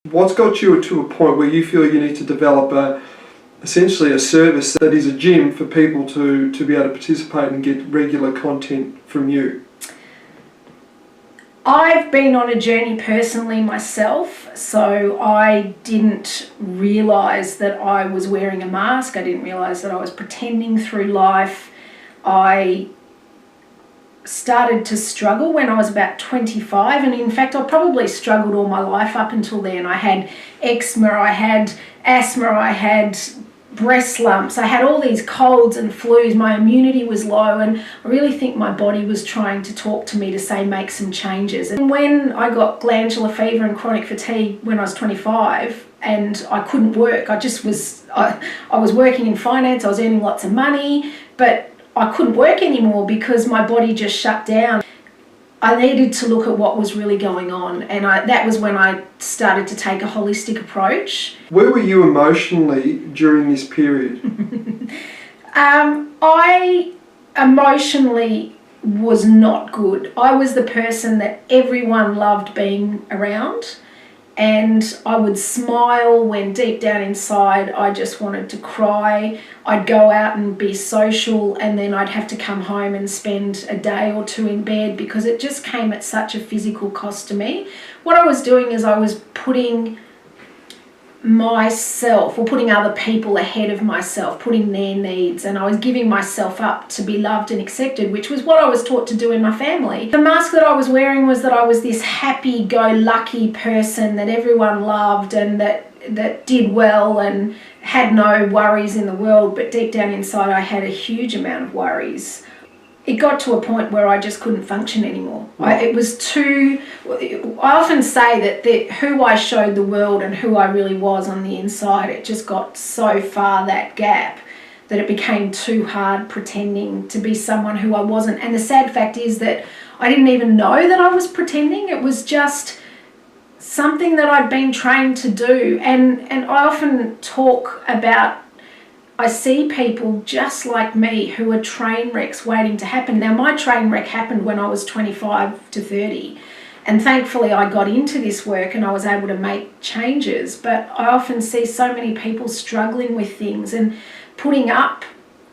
What's got you to a point where you feel you need to develop essentially a service that is a gym for people to be able to participate and get regular content from you? I've been on a journey personally myself, so I didn't realise that I was wearing a mask. I didn't realise that I was pretending through life. I started to struggle when I was about 25, and in fact I probably struggled all my life up until then. I had eczema, I had asthma, I had breast lumps, I had all these colds and flus. My immunity was low, and I really think my body was trying to talk to me to say make some changes. And when I got glandular fever and chronic fatigue when I was 25 and I couldn't work, I was working in finance, I was earning lots of money, but I couldn't work anymore because my body just shut down. I needed to look at what was really going on, and that was when I started to take a holistic approach. Where were you emotionally during this period? I emotionally was not good. I was the person that everyone loved being around, and I would smile when deep down inside I just wanted to cry. I'd go out and be social, and then I'd have to come home and spend a day or two in bed because it just came at such a physical cost to me. What I was doing is I was putting myself or putting other people ahead of myself, putting their needs, and I was giving myself up to be loved and accepted, which was what I was taught to do in my family. The mask that I was wearing was that I was this happy-go-lucky person that everyone loved and that did well and had no worries in the world, but deep down inside I had a huge amount of worries. It got to a point where I just couldn't function anymore. I often say that who I showed the world and who I really was on the inside, it just got so far, that gap, that it became too hard pretending to be someone who I wasn't. And the sad fact is that I didn't even know that I was pretending. It was just something that I'd been trained to do. And I often talk about, I see people just like me who are train wrecks waiting to happen. Now, my train wreck happened when I was 25 to 30, and thankfully I got into this work and I was able to make changes. But I often see so many people struggling with things and putting up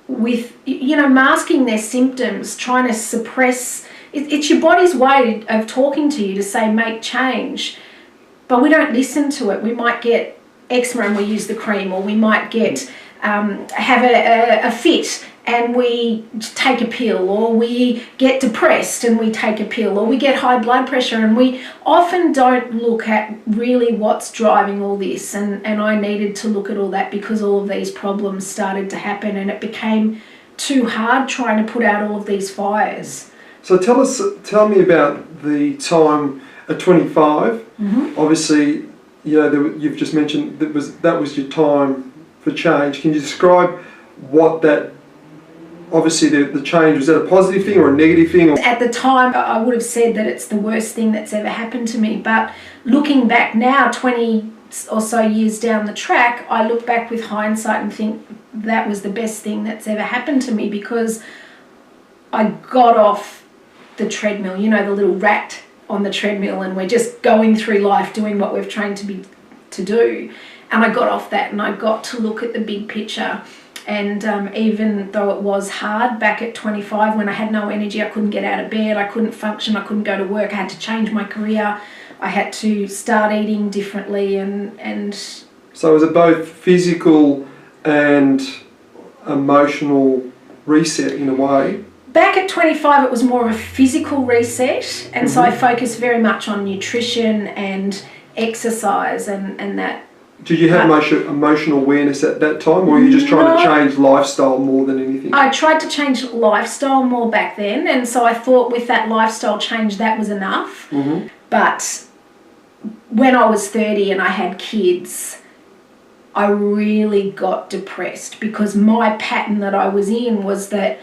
with, masking their symptoms, trying to suppress. It's your body's way of talking to you to say make change, but we don't listen to it. We might get eczema and we use the cream, or we might get have a fit and we take a pill, or we get depressed and we take a pill, or we get high blood pressure, and we often don't look at really what's driving all this. And I needed to look at all that because all of these problems started to happen, and it became too hard trying to put out all of these fires. So tell me about the time at 25. Mm-hmm. Obviously, you've just mentioned that was your time for change. Can you describe what that, obviously the change, was that a positive thing or a negative thing? At the time I would have said that it's the worst thing that's ever happened to me, but looking back now, 20 or so years down the track, I look back with hindsight and think that was the best thing that's ever happened to me, because I got off the treadmill, the little rat on the treadmill, and we're just going through life doing what we've trained to do. And I got off that and I got to look at the big picture. And even though it was hard back at 25, when I had no energy, I couldn't get out of bed, I couldn't function, I couldn't go to work, I had to change my career, I had to start eating differently. And so was it both physical and emotional reset in a way? Back at 25, it was more of a physical reset, and so I focused very much on nutrition and exercise and that. Did you have emotional awareness at that time, or were you just trying to change lifestyle more than anything? I tried to change lifestyle more back then, and so I thought with that lifestyle change that was enough. Mm-hmm. But when I was 30 and I had kids, I really got depressed, because my pattern that I was in was that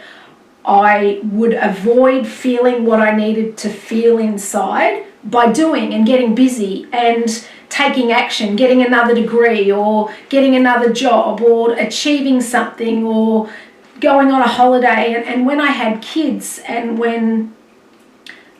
I would avoid feeling what I needed to feel inside by doing and getting busy and taking action, getting another degree or getting another job or achieving something or going on a holiday. And when I had kids and when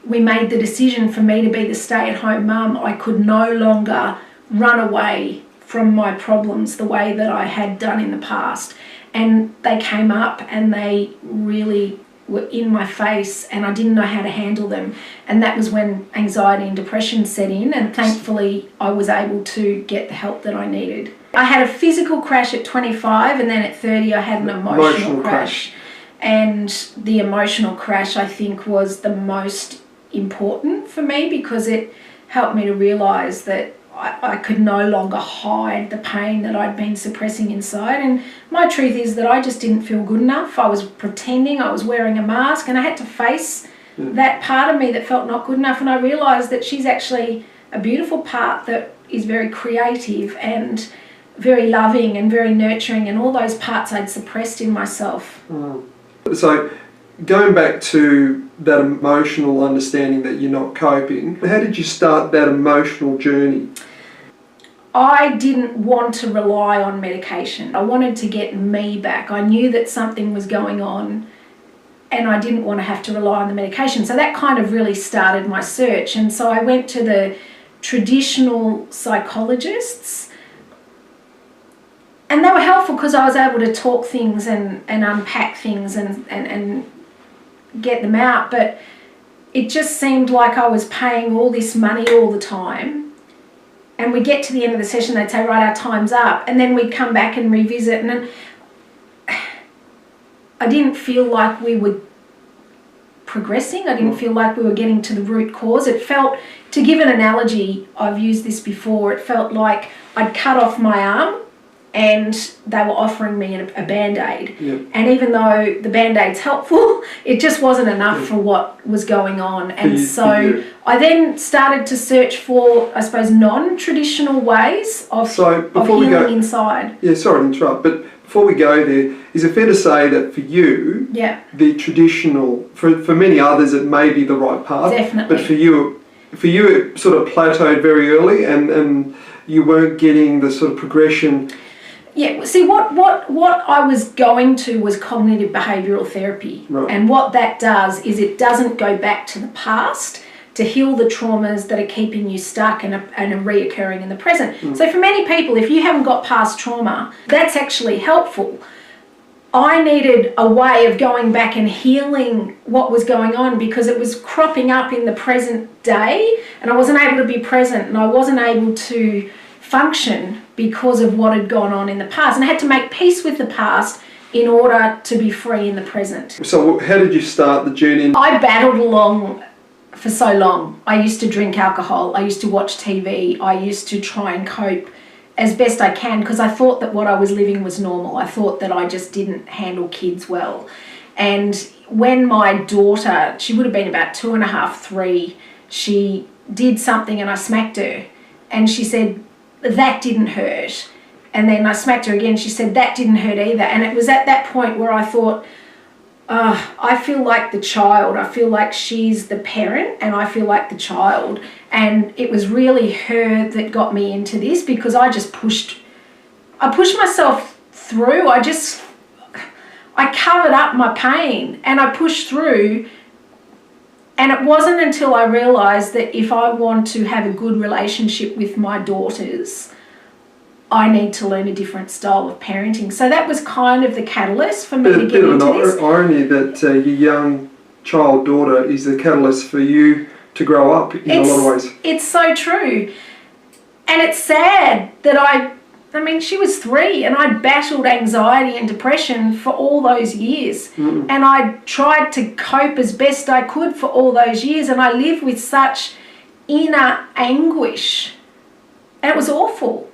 we made the decision for me to be the stay-at-home mum, I could no longer run away from my problems the way that I had done in the past. And they came up and they really were in my face and I didn't know how to handle them. And that was when anxiety and depression set in, and thankfully I was able to get the help that I needed. I had a physical crash at 25, and then at 30 I had an emotional crash. And the emotional crash, I think, was the most important for me because it helped me to realise that I could no longer hide the pain that I'd been suppressing inside. And my truth is that I just didn't feel good enough. I was pretending, I was wearing a mask, and I had to face that part of me that felt not good enough. And I realised that she's actually a beautiful part that is very creative and very loving and very nurturing, and all those parts I'd suppressed in myself. So going back to that emotional understanding that you're not coping, how did you start that emotional journey? I didn't want to rely on medication. I wanted to get me back. I knew that something was going on and I didn't want to have to rely on the medication. So that kind of really started my search. And so I went to the traditional psychologists, and they were helpful because I was able to talk things and unpack things and get them out. But it just seemed like I was paying all this money all the time. And we get to the end of the session, they'd say, right, our time's up. And then we'd come back and revisit. And then I didn't feel like we were progressing. I didn't feel like we were getting to the root cause. It felt, to give an analogy, I've used this before, it felt like I'd cut off my arm and they were offering me a Band-Aid. Yep. And even though the Band-Aid's helpful, it just wasn't enough for what was going on. And so I then started to search for, I suppose, non-traditional ways of healing inside. Yeah, sorry to interrupt, but before we go there, is it fair to say that for you, the traditional, for many others it may be the right path, Definitely. But for you it sort of plateaued very early and you weren't getting the sort of progression. Yeah, see, what I was going to was cognitive behavioural therapy. Right. And what that does is it doesn't go back to the past to heal the traumas that are keeping you stuck and are reoccurring in the present. So for many people, if you haven't got past trauma, that's actually helpful. I needed a way of going back and healing what was going on because it was cropping up in the present day and I wasn't able to be present and I wasn't able to function because of what had gone on in the past, and I had to make peace with the past in order to be free in the present. So how did you start the journey? I battled along for so long. I used to drink alcohol, I used to watch TV, I used to try and cope as best I can because I thought that what I was living was normal. I thought that I just didn't handle kids well. And when my daughter, she would have been about 2.5, 3, she did something and I smacked her and she said, that didn't hurt. And then I smacked her again. She said, that didn't hurt either. And it was at that point where I thought, I feel like the child. I feel like she's the parent and I feel like the child. And it was really her that got me into this because I pushed myself through. I covered up my pain and I pushed through. And it wasn't until I realised that if I want to have a good relationship with my daughters, I need to learn a different style of parenting. So that was kind of the catalyst for me to get into this. Bit of an irony that your young child daughter is the catalyst for you to grow up in a lot of ways. It's so true. And it's sad that I mean, she was 3 and I battled anxiety and depression for all those years. And I tried to cope as best I could for all those years and I lived with such inner anguish. And it was awful.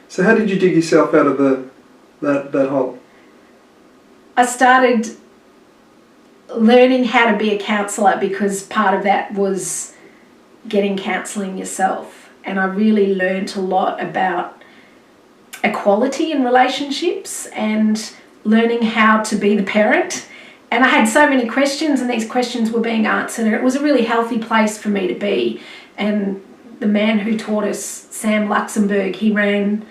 So how did you dig yourself out of that hole? I started learning how to be a counsellor because part of that was getting counselling yourself. And I really learned a lot about equality in relationships and learning how to be the parent. And I had so many questions and these questions were being answered and it was a really healthy place for me to be. And the man who taught us, Sam Luxembourg, he ran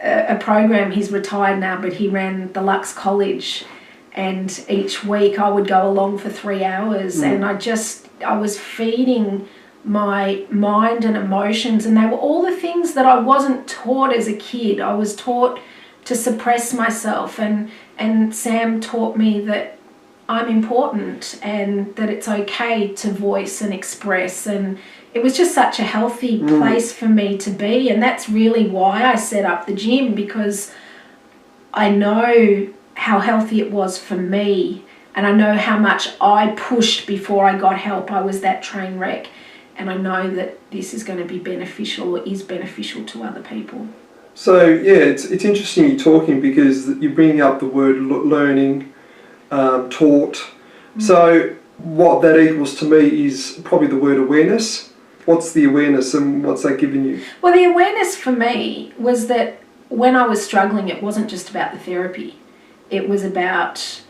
a program, he's retired now, but he ran the Lux College and each week I would go along for 3 hours and I was feeding my mind and emotions, and they were all the things that I wasn't taught as a kid. I was taught to suppress myself, and Sam taught me that I'm important and that it's okay to voice and express, and it was just such a healthy place for me to be. And that's really why I set up the gym, because I know how healthy it was for me, and I know how much I pushed before I got help. I was that train wreck, and I know that this is going to be beneficial, or is beneficial to other people. So yeah, it's interesting you're talking, because you're bringing up the word learning, taught. So what that equals to me is probably the word awareness. What's the awareness, and what's that giving you? Well, the awareness for me was that when I was struggling, it wasn't just about the therapy. It was about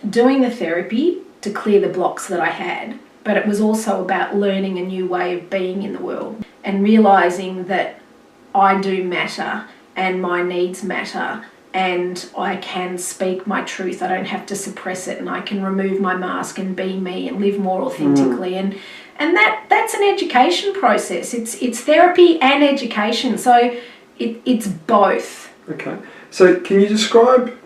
doing the therapy to clear the blocks that I had, but it was also about learning a new way of being in the world and realising that I do matter and my needs matter, and I can speak my truth. I don't have to suppress it, and I can remove my mask and be me and live more authentically. And that's an education process. It's therapy and education. So it's both. Okay. So can you describe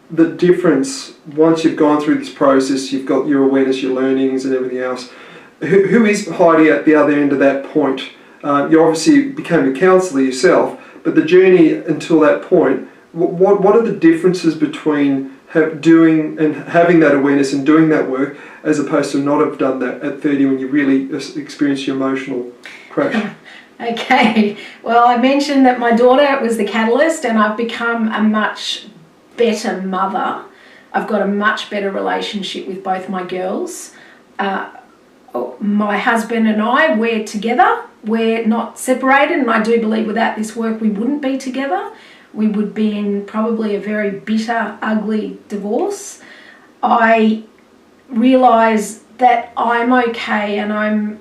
the difference once you've gone through this process, you've got your awareness, your learnings and everything else? Who is Heidi at the other end of that point? You obviously became a counsellor yourself, but the journey until that point, what are the differences between doing and having that awareness and doing that work, as opposed to not have done that at 30 when you really experienced your emotional crash? Okay, well, I mentioned that my daughter was the catalyst, and I've become a much better mother. I've got a much better relationship with both my girls. My husband and I, we're together. We're not separated, and I do believe without this work we wouldn't be together. We would be in probably a very bitter, ugly divorce. I realise that I'm okay, and I'm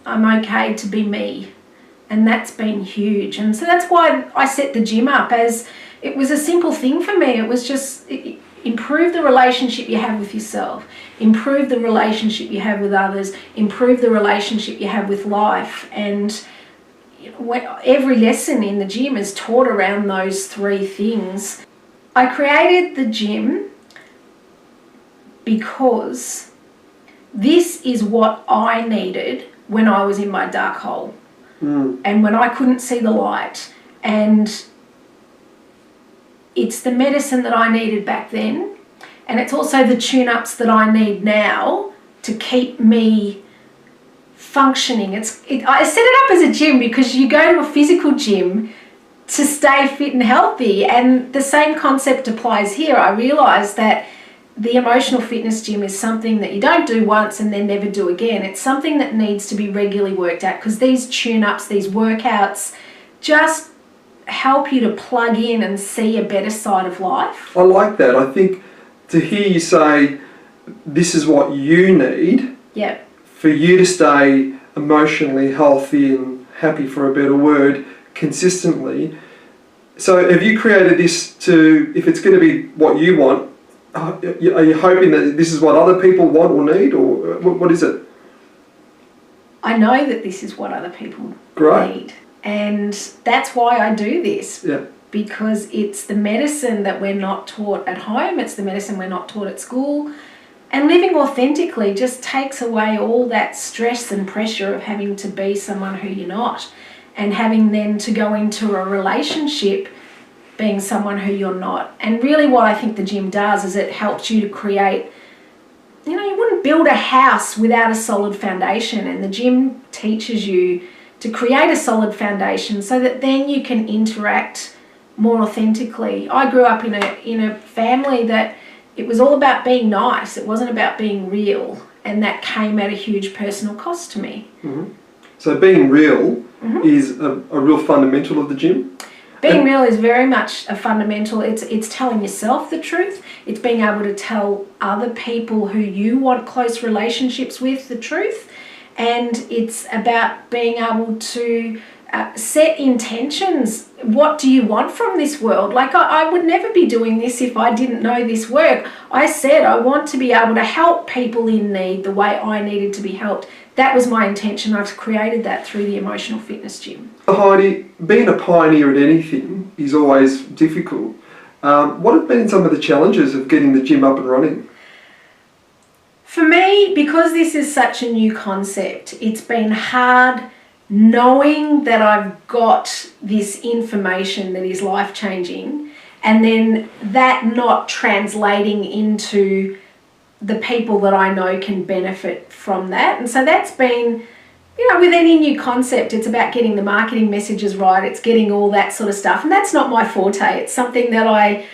okay to be me, and that's been huge. And so that's why I set the gym up, as it was a simple thing for me. It was just improve the relationship you have with yourself, improve the relationship you have with others, improve the relationship you have with life. And every lesson in the gym is taught around those three things. I created the gym because this is what I needed when I was in my dark hole, and when I couldn't see the light. And it's the medicine that I needed back then, and it's also the tune-ups that I need now to keep me functioning. I set it up as a gym because you go to a physical gym to stay fit and healthy, and the same concept applies here. I realised that the emotional fitness gym is something that you don't do once and then never do again. It's something that needs to be regularly worked at, because these tune-ups, these workouts, just help you to plug in and see a better side of life. I like that. I think to hear you say this is what you need, Yep. for you to stay emotionally healthy and happy, for a better word, consistently. So have you created this to, if it's going to be what you want, are you hoping that this is what other people want or need, or what is it? I know that this is what other people Great. need, and that's why I do this. Yeah. Because it's the medicine that we're not taught at home, it's the medicine we're not taught at school. And living authentically just takes away all that stress and pressure of having to be someone who you're not, and having then to go into a relationship being someone who you're not. And really what I think the gym does is it helps you to create, you wouldn't build a house without a solid foundation, and the gym teaches you to create a solid foundation so that then you can interact more authentically. I grew up in a family that it was all about being nice. It wasn't about being real, and that came at a huge personal cost to me. Mm-hmm. So being real is a real fundamental of the gym? Being real is very much a fundamental. It's telling yourself the truth. It's being able to tell other people who you want close relationships with the truth. And it's about being able to set intentions. What do you want from this world? Like I would never be doing this if I didn't know this work. I said I want to be able to help people in need the way I needed to be helped. that was my intention. I've created that through the Emotional Fitness Gym. Heidi, being a pioneer at anything is always difficult. What have been some of the challenges of getting the gym up and running? For me, because this is such a new concept, it's been hard knowing that I've got this information that is life-changing, and then that not translating into the people that I know can benefit from that. And so that's been, with any new concept, it's about getting the marketing messages right, it's getting all that sort of stuff. And that's not my forte. It's something that I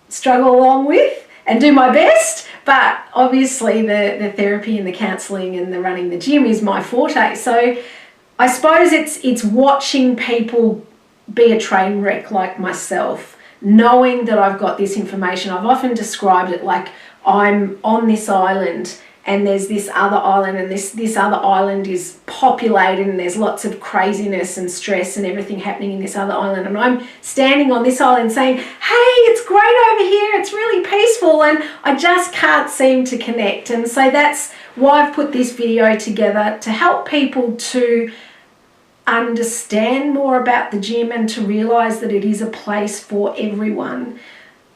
struggle along with and do my best. But obviously the therapy and the counselling and the running the gym is my forte. So I suppose it's watching people be a train wreck like myself, knowing that I've got this information. I've often described it like I'm on this island and there's this other island, and this other island is populated and there's lots of craziness and stress and everything happening in this other island, and I'm standing on this island saying, hey, it's great over here, it's really peaceful, and I just can't seem to connect. And so that's why I've put this video together, to help people to understand more about the gym and to realise that it is a place for everyone.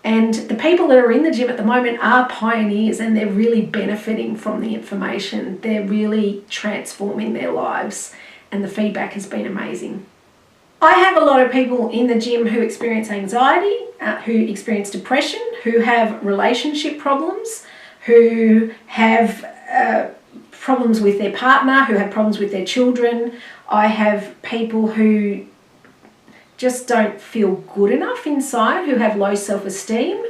And the people that are in the gym at the moment are pioneers, and they're really benefiting from the information. They're really transforming their lives, and the feedback has been amazing. I have a lot of people in the gym who experience anxiety, who experience depression, who have relationship problems, who have problems with their partner, who have problems with their children. I have people who just don't feel good enough inside, who have low self-esteem.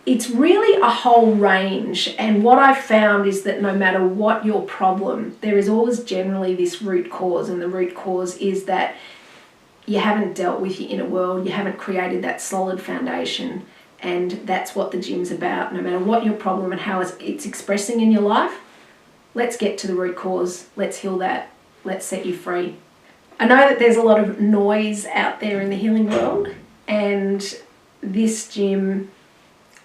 It's really a whole range, and what I've found is that no matter what your problem, there is always generally this root cause, and the root cause is that you haven't dealt with your inner world, you haven't created that solid foundation, and that's what the gym's about. No matter what your problem and how it's expressing in your life, let's get to the root cause, let's heal that, let's set you free. I know that there's a lot of noise out there in the healing world, and this gym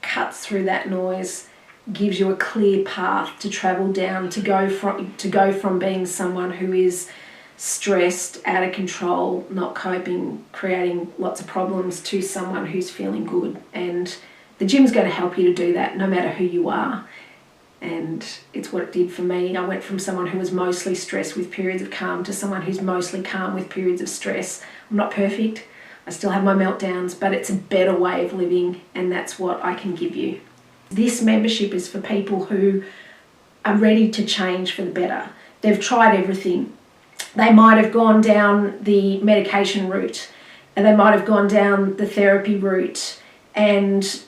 cuts through that noise, gives you a clear path to travel down, to go from being someone who is stressed, out of control, not coping, creating lots of problems, to someone who's feeling good. And the gym's going to help you to do that no matter who you are. And it's what it did for me. I went from someone who was mostly stressed with periods of calm to someone who's mostly calm with periods of stress. I'm not perfect. I still have my meltdowns, but it's a better way of living, and that's what I can give you. This membership is for people who are ready to change for the better. They've tried everything. They might have gone down the medication route, and they might have gone down the therapy route, and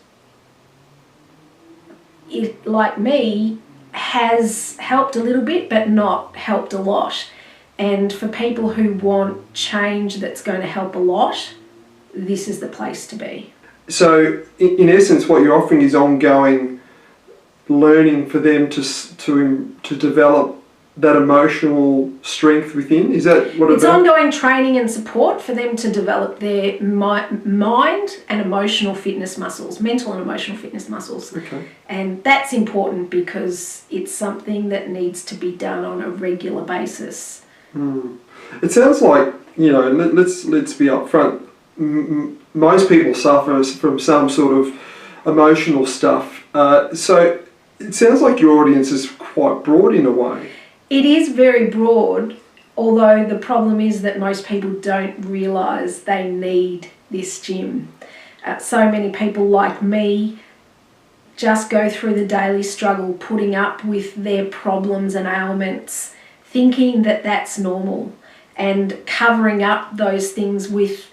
it, like me, has helped a little bit but not helped a lot. And for people who want change that's going to help a lot, this is the place to be. So in essence, what you're offering is ongoing learning for them to develop that emotional strength within? Is that what it's ongoing training and support for them to develop their mind and emotional fitness muscles, mental and emotional fitness muscles. Okay. And that's important because it's something that needs to be done on a regular basis. It sounds like, let's be upfront. Most people suffer from some sort of emotional stuff. So it sounds like your audience is quite broad in a way. It is very broad, although the problem is that most people don't realise they need this gym. So many people like me just go through the daily struggle putting up with their problems and ailments, thinking that that's normal, and covering up those things with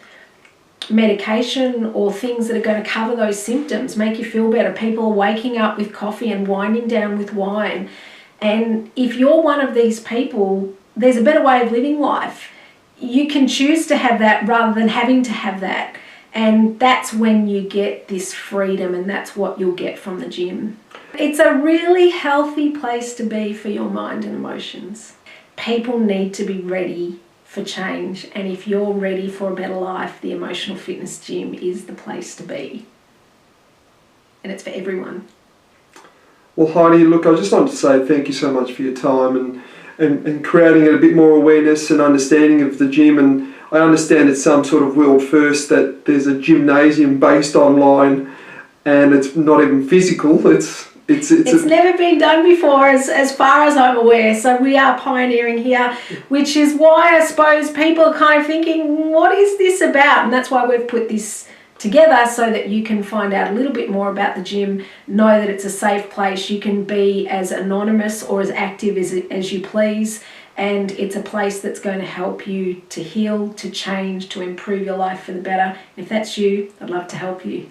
medication or things that are going to cover those symptoms, make you feel better. People are waking up with coffee and winding down with wine. And if you're one of these people, there's a better way of living life. You can choose to have that rather than having to have that. And that's when you get this freedom, and that's what you'll get from the gym. It's a really healthy place to be for your mind and emotions. People need to be ready for change, and if you're ready for a better life, the Emotional Fitness Gym is the place to be. And it's for everyone. Well, Heidi, look, I just wanted to say thank you so much for your time, and creating a bit more awareness and understanding of the gym. And I understand it's some sort of world first that there's a gymnasium based online and it's not even physical. It's never been done before as far as I'm aware, so we are pioneering here, which is why I suppose people are kind of thinking, what is this about? And that's why we've put this together, so that you can find out a little bit more about the gym, know that it's a safe place, you can be as anonymous or as active as you please, and it's a place that's going to help you to heal, to change, to improve your life for the better. If that's you, I'd love to help you.